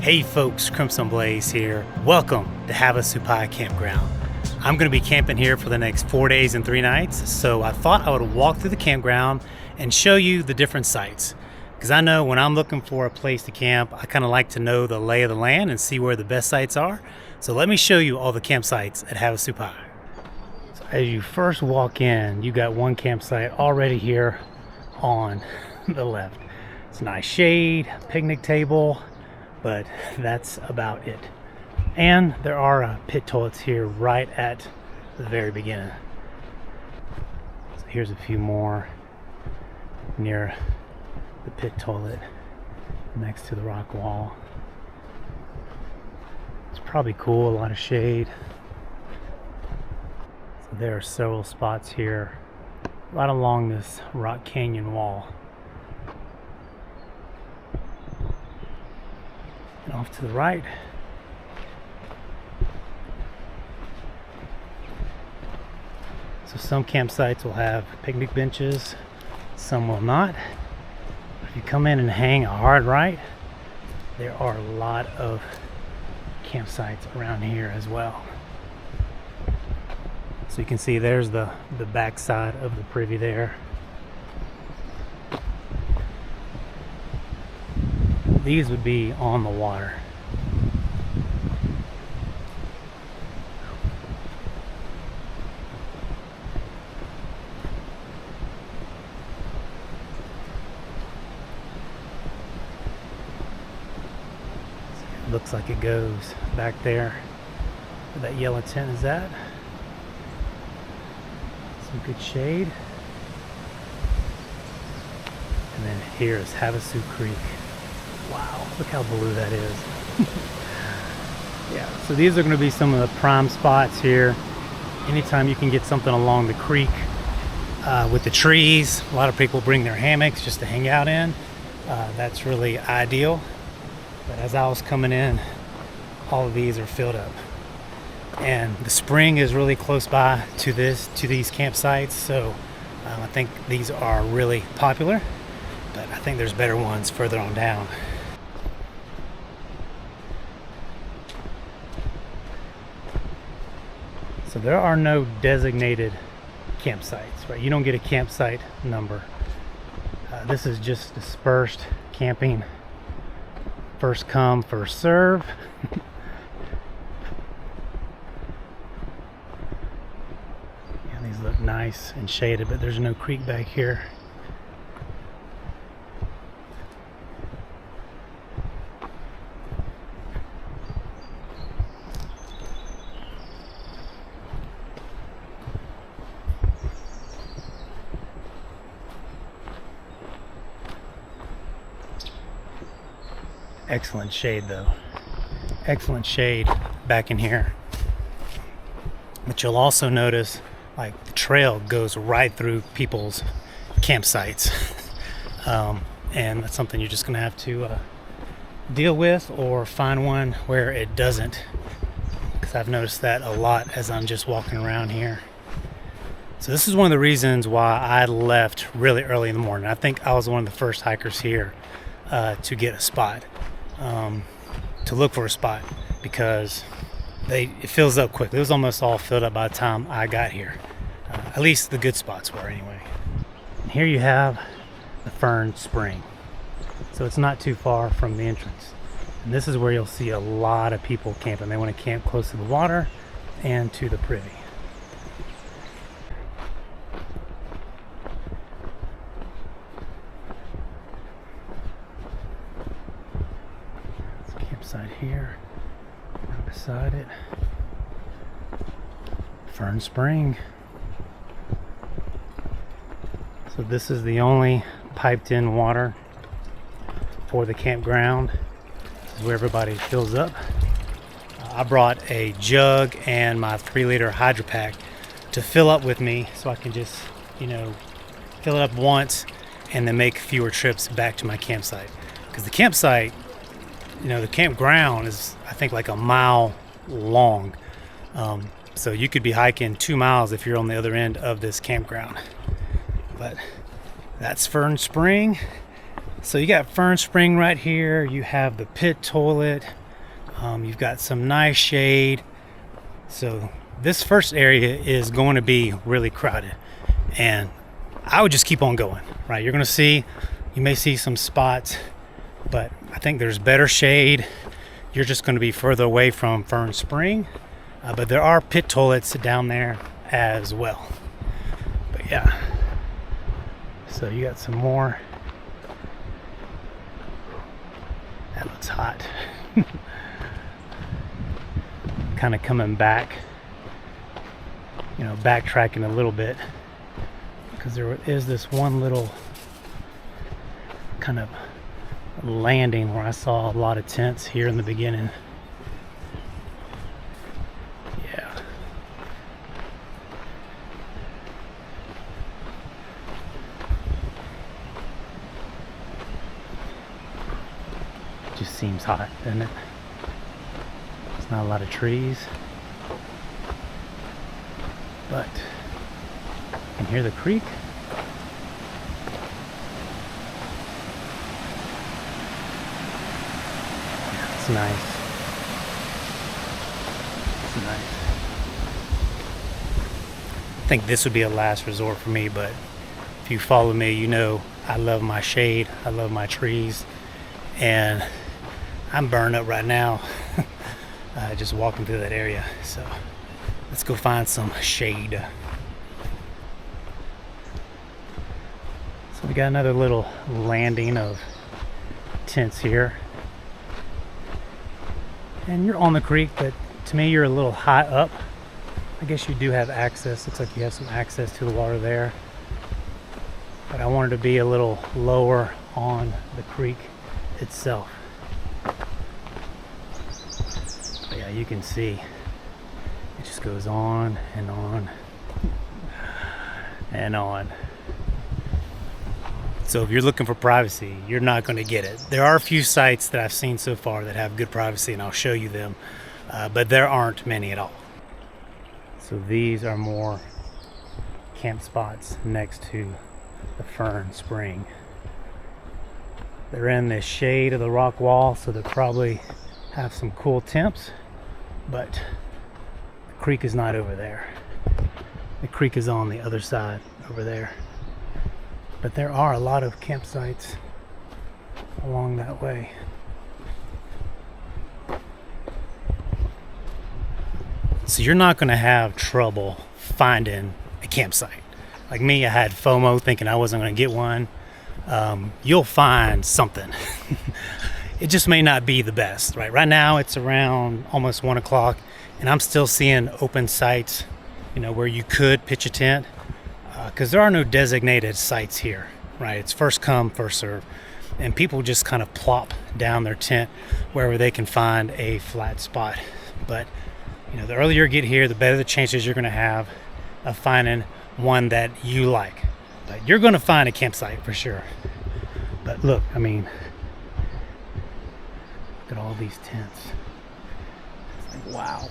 Hey folks, Crimson Blaze here. Welcome to Havasupai Campground. I'm going to be camping here for the next 4 days and 3 nights, so I thought I would walk through the campground and show you the different sites. Because I know when I'm looking for a place to camp, I kind of like to know the lay of the land and see where the best sites are. So let me show you all the campsites at Havasupai. So as you first walk in, you got one campsite already here on the left. It's nice shade, picnic table, but that's about it. And there are pit toilets here right at the very beginning. So here's a few more near the pit toilet next to the rock wall. It's probably cool, a lot of shade. So there are several spots here right along this rock canyon wall. And off to the right, so some campsites will have picnic benches, some will not. If you come in and hang a hard right, there are a lot of campsites around here as well. So you can see there's the back side of the privy there. These would be on the water. It looks like it goes back there where that yellow tent is at. Some good shade. And then here is Havasu Creek. Wow, look how blue that is. Yeah, so these are going to be some of the prime spots here. Anytime you can get something along the creek with the trees, a lot of people bring their hammocks just to hang out in. That's really ideal. But as I was coming in, all of these are filled up. And the spring is really close by to these campsites, so I think these are really popular. But I think there's better ones further on down. So there are no designated campsites, right? You don't get a campsite number. This is just dispersed camping. First come, first serve. Yeah, these look nice and shaded, but there's no creek back here. Excellent shade though. Excellent shade back in here. But you'll also notice like the trail goes right through people's campsites. And that's something you're just gonna have to deal with or find one where it doesn't. Because I've noticed that a lot as I'm just walking around here. So this is one of the reasons why I left really early in the morning. I think I was one of the first hikers here to get a spot. To look for a spot because it fills up quickly. It was almost all filled up by the time I got here. At least the good spots were anyway. And here you have the Fern Spring. So it's not too far from the entrance. And this is where you'll see a lot of people camping. They want to camp close to the water and to the privy. Campsite here, right beside it, Fern Spring. So this is the only piped in water for the campground. This is where everybody fills up. I brought a jug and my 3-liter Hydro Pack to fill up with me so I can just, fill it up once and then make fewer trips back to my campsite. Because the campsite, the campground is, I think, like a mile long. So you could be hiking 2 miles if you're on the other end of this campground. But that's Fern Spring. So you got Fern Spring right here. You have the pit toilet. You've got some nice shade. So this first area is going to be really crowded, and I would just keep on going, right? You're going to see, you may see some spots, but I think there's better shade. You're just going to be further away from Fern Spring, but there are pit toilets down there as well. But yeah, so you got some more. That looks hot. Kind of coming back, you know, backtracking a little bit, because there is this one little kind of landing where I saw a lot of tents here in the beginning. Yeah. Just seems hot, doesn't it? There's not a lot of trees, but you can hear the creek. It's nice. It's nice. I think this would be a last resort for me, but if you follow me, you know I love my shade, I love my trees, and I'm burned up right now just walking through that area. So let's go find some shade. So we got another little landing of tents here. And you're on the creek, but to me you're a little high up. I guess you do have access. Looks like you have some access to the water there. But I wanted to be a little lower on the creek itself. But yeah, you can see it just goes on and on and on. So if you're looking for privacy, you're not going to get it. There are a few sites that I've seen so far that have good privacy, and I'll show you them, but there aren't many at all. So these are more camp spots next to the Fern Spring. They're in the shade of the rock wall, so they'll probably have some cool temps, but the creek is not over there. The creek is on the other side over there. But there are a lot of campsites along that way. So you're not going to have trouble finding a campsite. Like me, I had FOMO thinking I wasn't going to get one. You'll find something. It just may not be the best, right? Right now it's around almost 1 o'clock, and I'm still seeing open sites, you know, where you could pitch a tent. Because there are no designated sites here, right? It's first come, first serve, and people just kind of plop down their tent wherever they can find a flat spot. But you know, the earlier you get here, the better the chances you're going to have of finding one that you like. But you're going to find a campsite for sure. But look, I mean, look at all these tents. It's like, wow.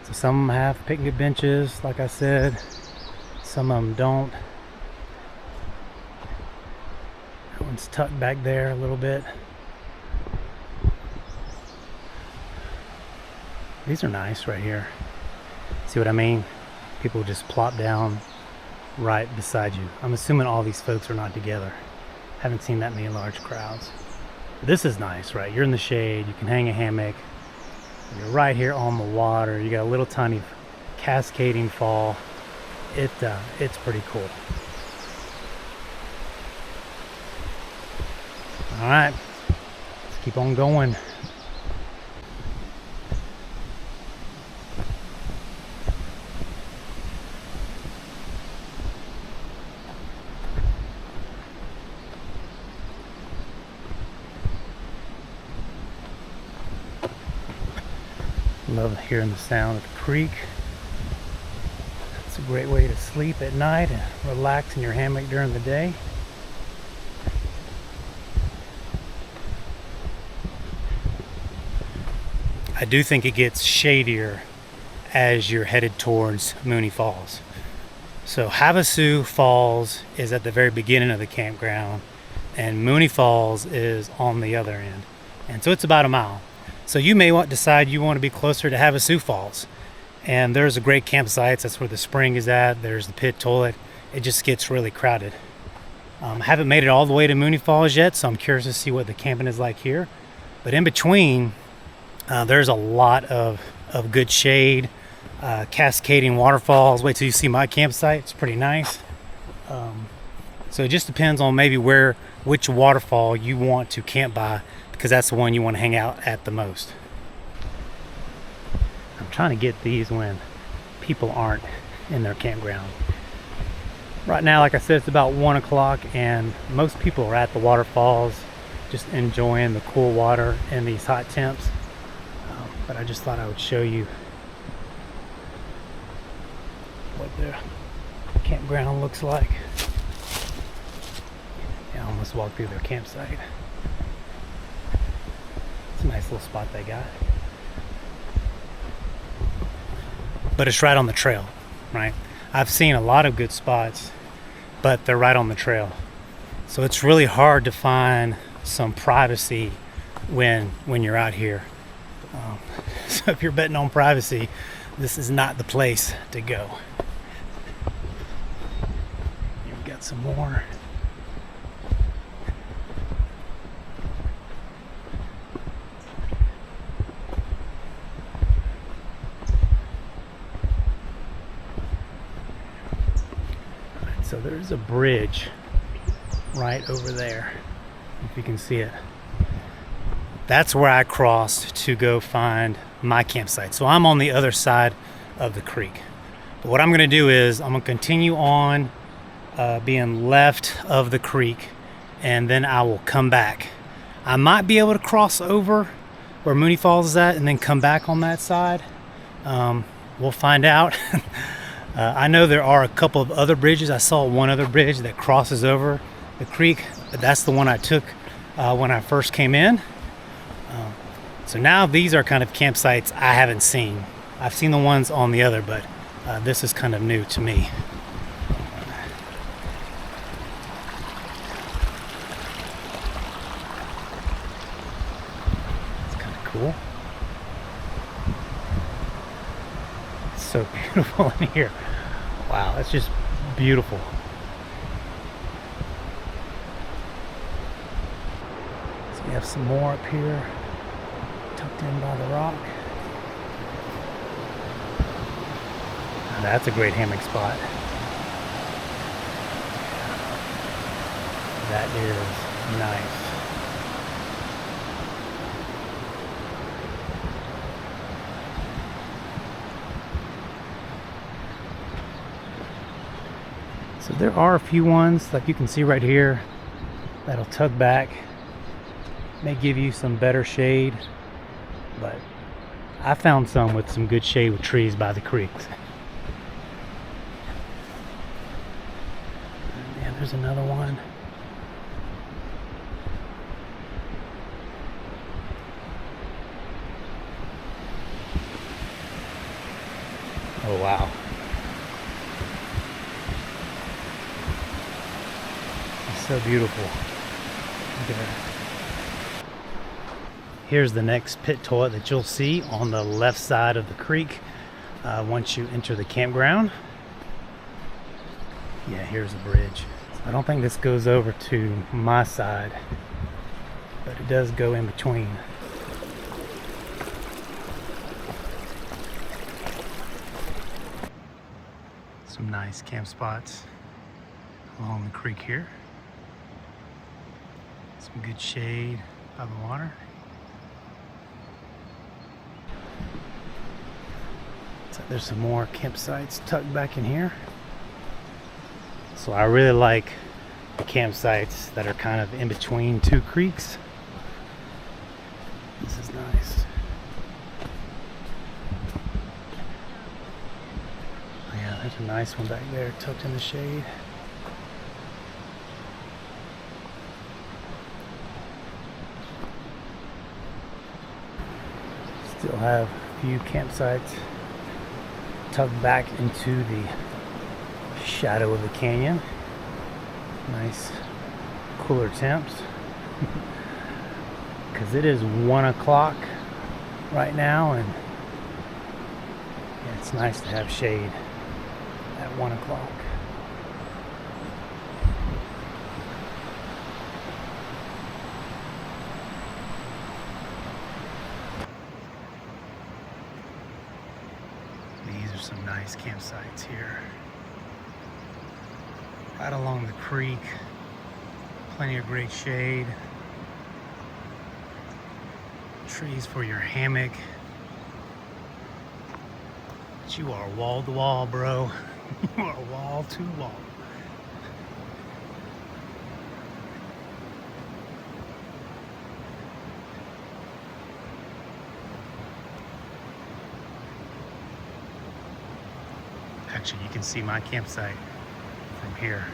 So some of them have picnic benches, like I said. Some of them don't. That one's tucked back there a little bit. These are nice right here. See what I mean? People just plop down right beside you. I'm assuming all these folks are not together. Haven't seen that many large crowds. But this is nice, right? You're in the shade. You can hang a hammock. You're right here on the water. You got a little tiny cascading fall. It's pretty cool. All right, let's keep on going. Love hearing the sound of the creek. It's a great way to sleep at night and relax in your hammock during the day. I do think it gets shadier as you're headed towards Mooney Falls. So Havasu Falls is at the very beginning of the campground, and Mooney Falls is on the other end. And so it's about a mile. So you may decide you want to be closer to Havasupai Falls. And there's a great campsites. That's where the spring is at. There's the pit toilet. It just gets really crowded. I haven't made it all the way to Mooney Falls yet, so I'm curious to see what the camping is like here. But in between, there's a lot of good shade, cascading waterfalls. Wait till you see my campsite. It's pretty nice. So it just depends on maybe which waterfall you want to camp by, because that's the one you want to hang out at the most. I'm trying to get these when people aren't in their campground. Right now, like I said, it's about 1 o'clock and most people are at the waterfalls just enjoying the cool water in these hot temps. But I just thought I would show you what the campground looks like. Yeah, I almost walked through their campsite. It's a nice little spot they got. But it's right on the trail, right? I've seen a lot of good spots, but they're right on the trail. So it's really hard to find some privacy when you're out here. So if you're betting on privacy, this is not the place to go. You've got some more. So there's a bridge right over there, if you can see it. That's where I crossed to go find my campsite. So I'm on the other side of the creek. But what I'm gonna do is I'm gonna continue on being left of the creek, and then I will come back. I might be able to cross over where Mooney Falls is at and then come back on that side. We'll find out. I know there are a couple of other bridges. I saw one other bridge that crosses over the creek, but that's the one I took when I first came in. So now these are kind of campsites I haven't seen. I've seen the ones on the other, but this is kind of new to me. It's kind of cool. It's so beautiful in here. Wow, it's just beautiful. So we have some more up here, tucked in by the rock. Now that's a great hammock spot. That is nice. So there are a few ones, like you can see right here, that'll tug back. May give you some better shade, but I found some with some good shade with trees by the creeks. And there's another one. Oh wow. So beautiful. Look at that. Here's the next pit toilet that you'll see on the left side of the creek once you enter the campground. Yeah, here's the bridge. I don't think this goes over to my side, but it does go in between. Some nice camp spots along the creek here. Some good shade by the water. So there's some more campsites tucked back in here. So I really like the campsites that are kind of in between two creeks. This is nice. Oh yeah, there's a nice one back there tucked in the shade. Still have a few campsites tucked back into the shadow of the canyon. Nice cooler temps. Because it is 1 o'clock right now, and it's nice to have shade at 1 o'clock. These are some nice campsites here. Right along the creek, plenty of great shade. Trees for your hammock. But you are wall to wall, bro. You are wall to wall. Actually, you can see my campsite from here.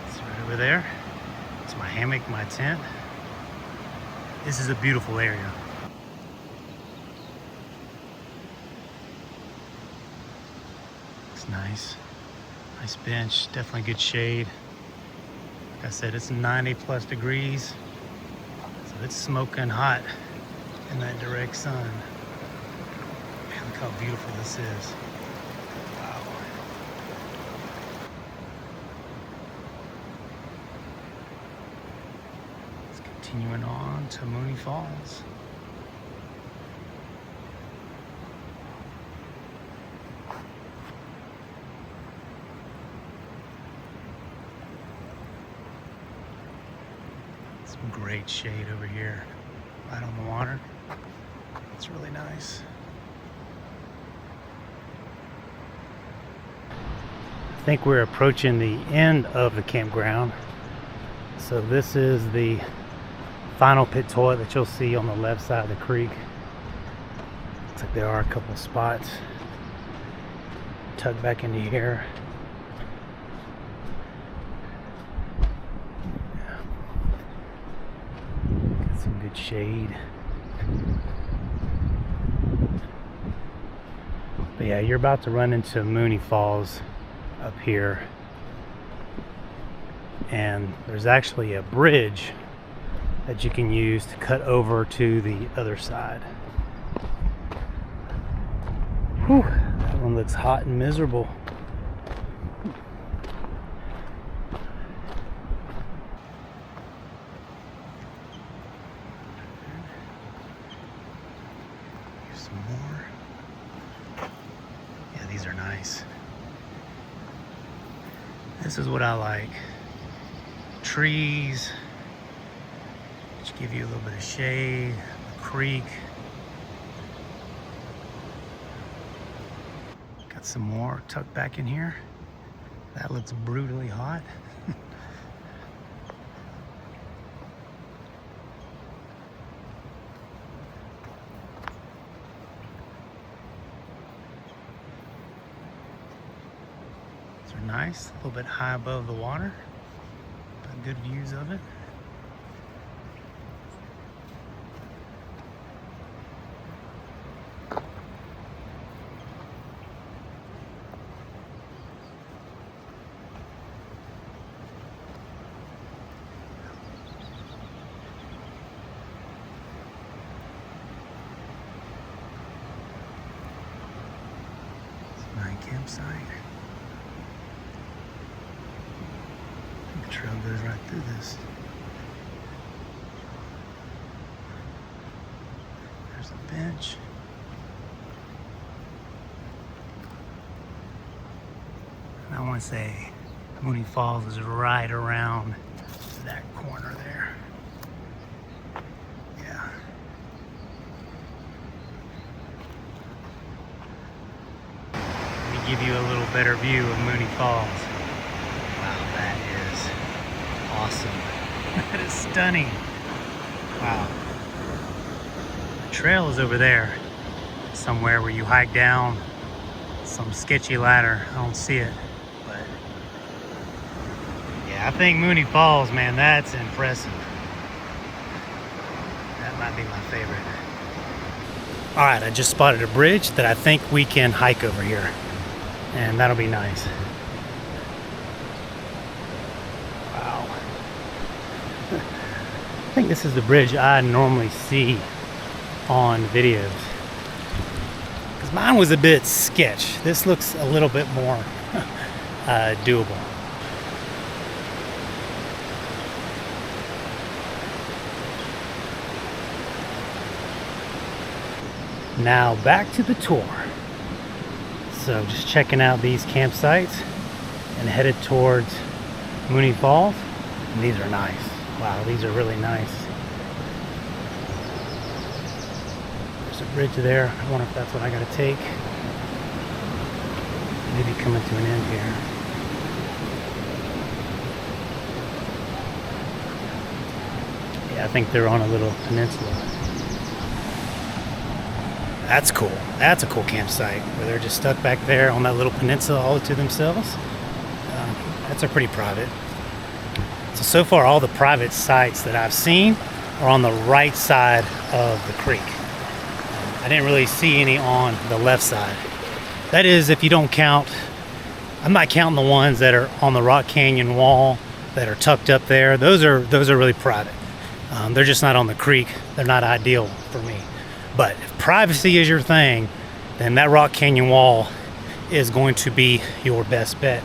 It's right over there. It's my hammock, my tent. This is a beautiful area. It's nice. Nice bench, definitely good shade. Like I said, it's 90 plus degrees. So it's smoking hot in that direct sun. Man, look how beautiful this is. Wow. Continuing on to Mooney Falls. Some great shade over here, right on the water. It's really nice. I think we're approaching the end of the campground. So this is the final pit toilet that you'll see on the left side of the creek. Looks like there are a couple spots tucked back into here. Got some good shade. But yeah, you're about to run into Mooney Falls up here. And there's actually a bridge that you can use to cut over to the other side. Whew, that one looks hot and miserable. Here's some more. Yeah, these are nice. This is what I like. Trees, which give you a little bit of shade, a creek. Got some more tucked back in here. That looks brutally hot. These are nice, a little bit high above the water. Got good views of it. Campsite. The trail goes right through this. There's a bench. And I want to say Mooney Falls is right around that corner there. Yeah. Give you a little better view of Mooney Falls. Wow, that is awesome. That is stunning. Wow. The trail is over there somewhere where you hike down some sketchy ladder. I don't see it, but yeah, I think Mooney Falls, man, that's impressive. That might be my favorite. All right, I just spotted a bridge that I think we can hike over here, and that'll be nice. Wow. I think this is the bridge I normally see on videos, because mine was a bit sketch. This looks a little bit more doable. Now back to the tour. So just checking out these campsites and headed towards Mooney Falls. And these are nice. Wow, these are really nice. There's a bridge there. I wonder if that's what I gotta take. Maybe coming to an end here. Yeah, I think they're on a little peninsula. That's cool. That's a cool campsite where they're just stuck back there on that little peninsula all to themselves. That's a pretty private. So far all the private sites that I've seen are on the right side of the creek. I didn't really see any on the left side. That is, if you don't count, I'm not counting the ones that are on the Rock Canyon wall that are tucked up there. Those are really private. They're just not on the creek. They're not ideal for me. But if privacy is your thing, then that Rock Canyon wall is going to be your best bet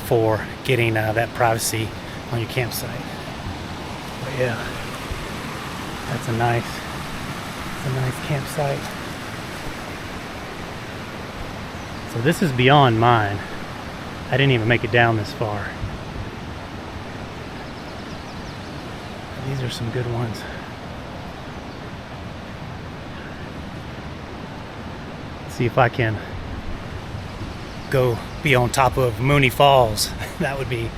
for getting that privacy on your campsite. But yeah, that's a nice campsite. So this is beyond mine. I didn't even make it down this far. These are some good ones. See if I can go be on top of Mooney Falls. That would be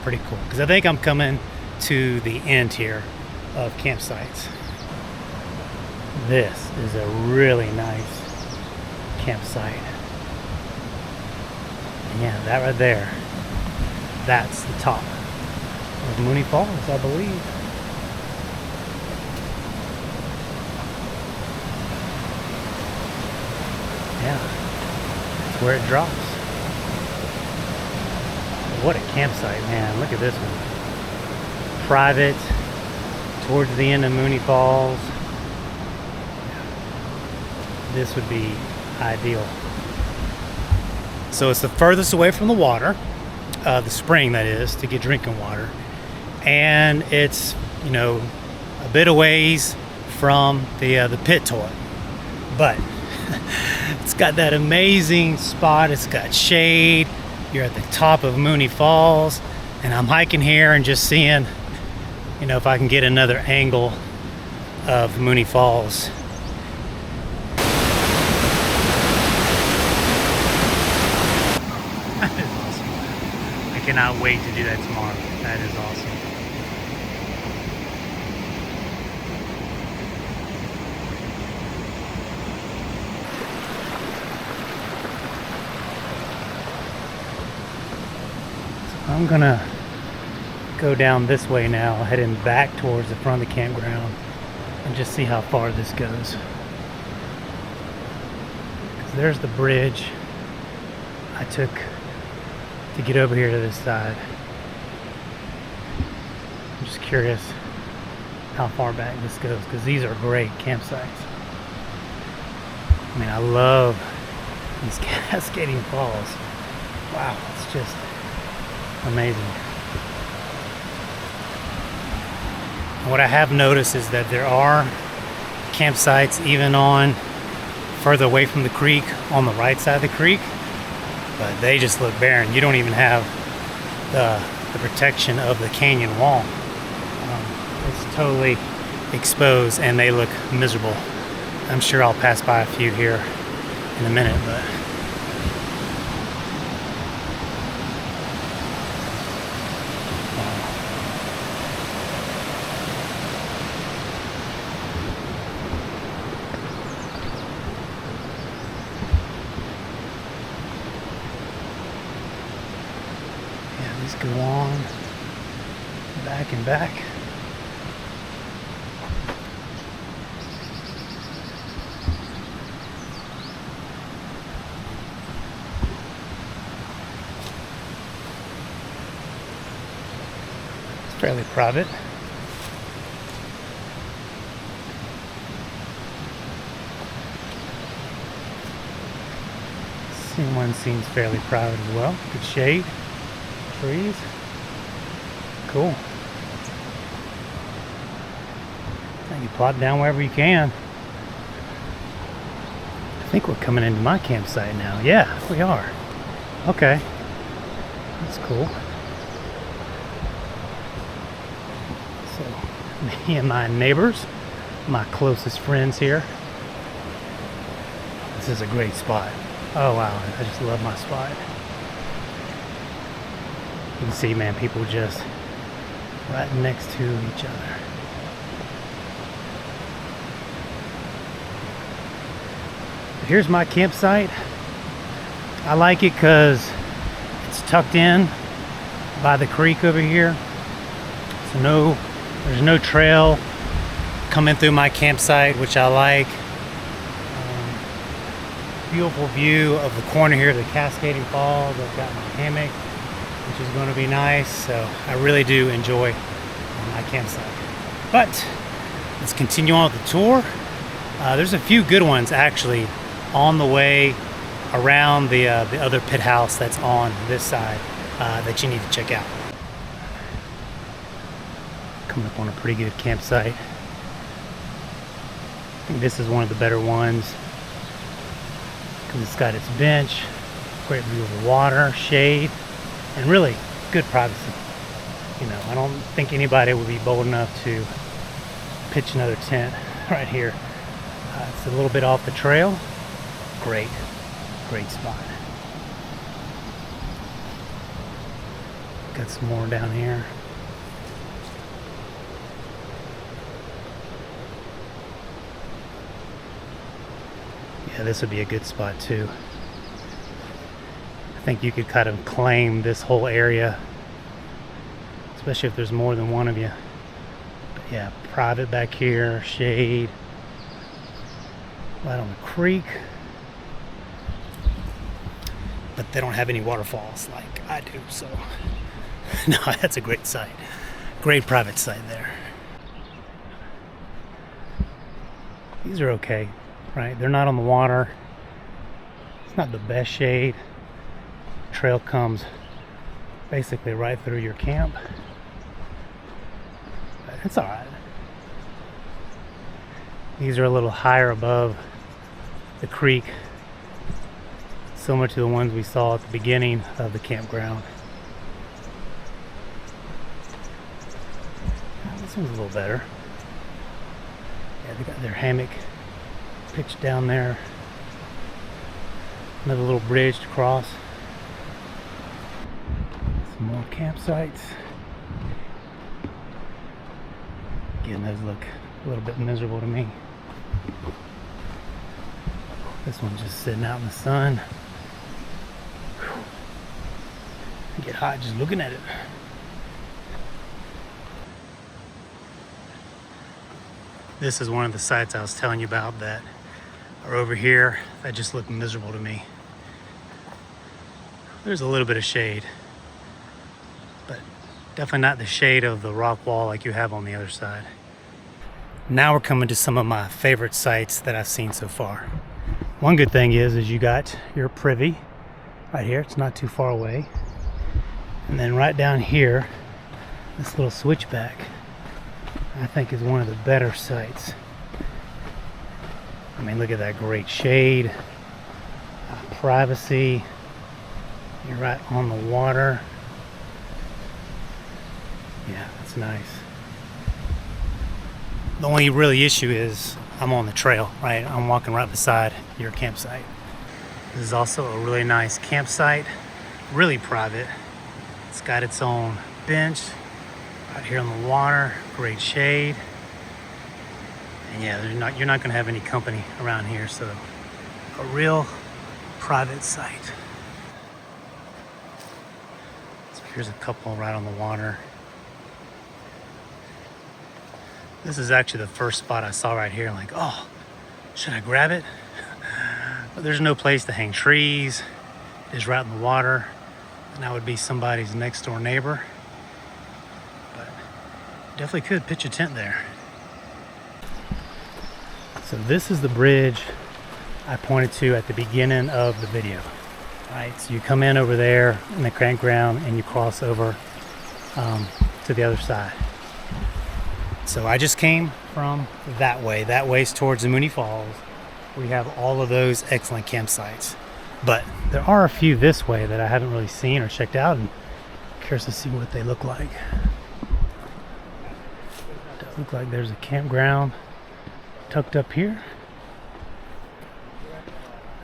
pretty cool, because I think I'm coming to the end here of campsites. This is a really nice campsite. And yeah, that right there, that's the top of Mooney Falls, I believe. Yeah, that's where it drops. What a campsite, man. Look at this one. Private, towards the end of Mooney Falls. This would be ideal. So it's the furthest away from the water, the spring that is, to get drinking water. And it's, a bit a ways from the pit toilet. But it's got that amazing spot. It's got shade. You're at the top of Mooney Falls, and I'm hiking here and just seeing, if I can get another angle of Mooney Falls. That is awesome. I cannot wait to do that tomorrow. That is awesome. I'm gonna go down this way now, heading back towards the front of the campground, and just see how far this goes. 'Cause there's the bridge I took to get over here to this side. I'm just curious how far back this goes, because these are great campsites. I mean, I love these cascading falls. Wow, it's just amazing. What I have noticed is that there are campsites even on further away from the creek, on the right side of the creek, but they just look barren. You don't even have the protection of the canyon wall. It's totally exposed and they look miserable. I'm sure I'll pass by a few here in a minute, but these go on back and back. Fairly private. Scene one seems fairly private as well. Good shade, trees. Cool. You plop down wherever you can. I think we're coming into my campsite now. Yeah, we are. Okay. That's cool. So, me and my neighbors, my closest friends here. This is a great spot. Oh wow, I just love my spot. You can see, man, people just right next to each other. Here's my campsite. I like it because it's tucked in by the creek over here. So there's no trail coming through my campsite, which I like. Beautiful view of the corner here, the Cascading Falls. I've got my hammock, which is going to be nice. So I really do enjoy my campsite. But let's continue on with the tour. There's a few good ones actually on the way around the other pit house that's on this side that you need to check out. Coming up on a pretty good campsite. I think this is one of the better ones because it's got its bench, great view of the water, shade, and really good privacy. You know, I don't think anybody would be bold enough to pitch another tent right here. It's a little bit off the trail. Great spot. Got some more down here. Yeah, this would be a good spot too. I think you could kind of claim this whole area, especially if there's more than one of you. But yeah, private back here, shade, right on the creek. But they don't have any waterfalls like I do, so no, that's a great site. Great private site there. These are okay, right? They're not on the water. It's not the best shade. Trail comes basically right through your camp. But it's all right. These are a little higher above the creek, similar to the ones we saw at the beginning of the campground. This one's a little better. Yeah, they got their hammock pitched down there. Another little bridge to cross. Some more campsites. Again, those look a little bit miserable to me. This one's just sitting out in the sun. I get hot just looking at it. This is one of the sites I was telling you about that are over here that just look miserable to me. There's a little bit of shade, but definitely not the shade of the rock wall like you have on the other side. Now we're coming to some of my favorite sites that I've seen so far. One good thing is you got your privy right here. It's not too far away. And then right down here, this little switchback, I think is one of the better sites. I mean, look at that great shade, privacy. You're right on the water. Yeah, that's nice. The only really issue is I'm on the trail, right? I'm walking right beside your campsite. This is also a really nice campsite, really private. It's got its own bench right here on the water, great shade. And yeah, you're not gonna have any company around here, so a real private site. So here's a couple right on the water. This is actually the first spot I saw right here. Like, oh, should I grab it? But there's no place to hang trees. It's right in the water. And I would be somebody's next door neighbor. But definitely could pitch a tent there. So this is the bridge I pointed to at the beginning of the video. Right, so you come in over there in the campground and you cross over to the other side. So I just came from that way. That way's towards the Mooney Falls. We have all of those excellent campsites. But there are a few this way that I haven't really seen or checked out, and I'm curious to see what they look like. It does look like there's a campground tucked up here.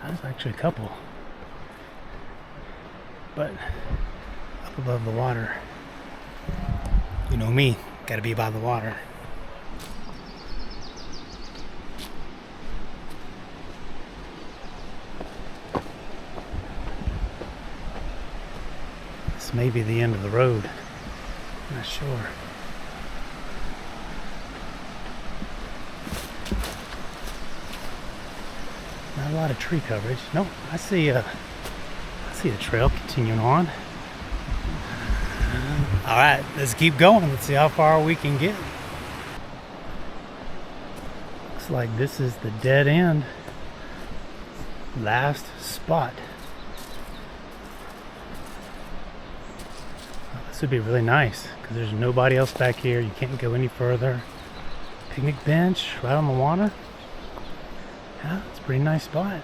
There's actually a couple. But up above the water. You know me, gotta be by the water. This may be the end of the road. I'm not sure. Not a lot of tree coverage. No, I see a trail continuing on. All right, let's keep going. Let's see how far we can get. Looks like this is the dead end. Last spot. This would be really nice because there's nobody else back here. You can't go any further. Picnic bench right on the water. Yeah, it's a pretty nice spot.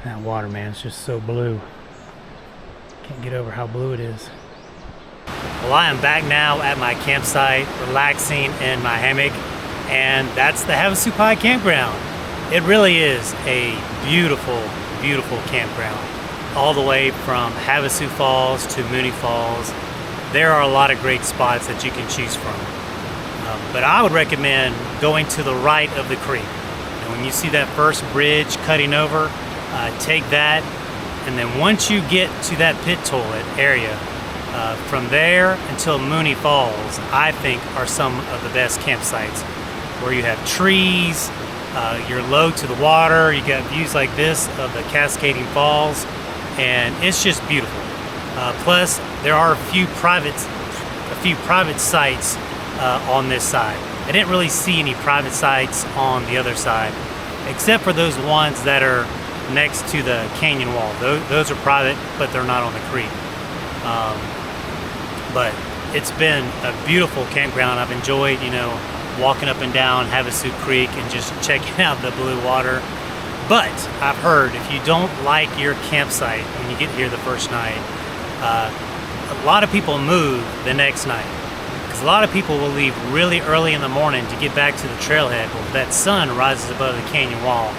That water, man, it's just so blue. Can't get over how blue it is. Well, I am back now at my campsite, relaxing in my hammock, and that's the Havasupai Campground. It really is a beautiful, beautiful campground. All the way from Havasu Falls to Mooney Falls. There are a lot of great spots that you can choose from. But I would recommend going to the right of the creek. And when you see that first bridge cutting over, take that, and then once you get to that pit toilet area, from there until Mooney Falls, I think are some of the best campsites, where you have trees, you're low to the water, you got views like this of the cascading falls, and it's just beautiful. Plus, there are a few private sites on this side. I didn't really see any private sites on the other side, except for those ones that are next to the canyon wall. Those are private, but they're not on the creek. But it's been a beautiful campground. I've enjoyed, walking up and down Havasu Creek and just checking out the blue water. But I've heard if you don't like your campsite when you get here the first night, a lot of people move the next night. Because a lot of people will leave really early in the morning to get back to the trailhead when that sun rises above the canyon wall.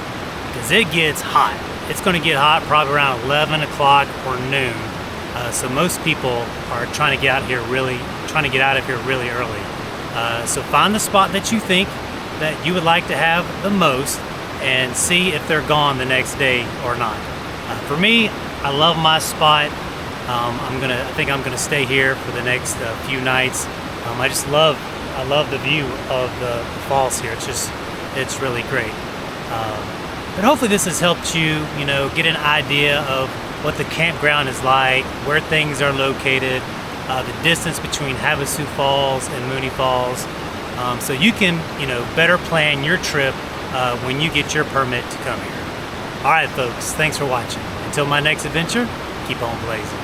Because it gets hot. It's going to get hot probably around 11 o'clock or noon. So most people are trying to get out of here really early. So find the spot that you think that you would like to have the most, and see if they're gone the next day or not. For me, I love my spot. I think I'm gonna stay here for the next few nights. I love the view of the falls here. It's really great. But hopefully this has helped you, get an idea of what the campground is like, where things are located, the distance between Havasu Falls and Mooney Falls, so you can, better plan your trip when you get your permit to come here. All right, folks, thanks for watching. Until my next adventure, keep on blazing.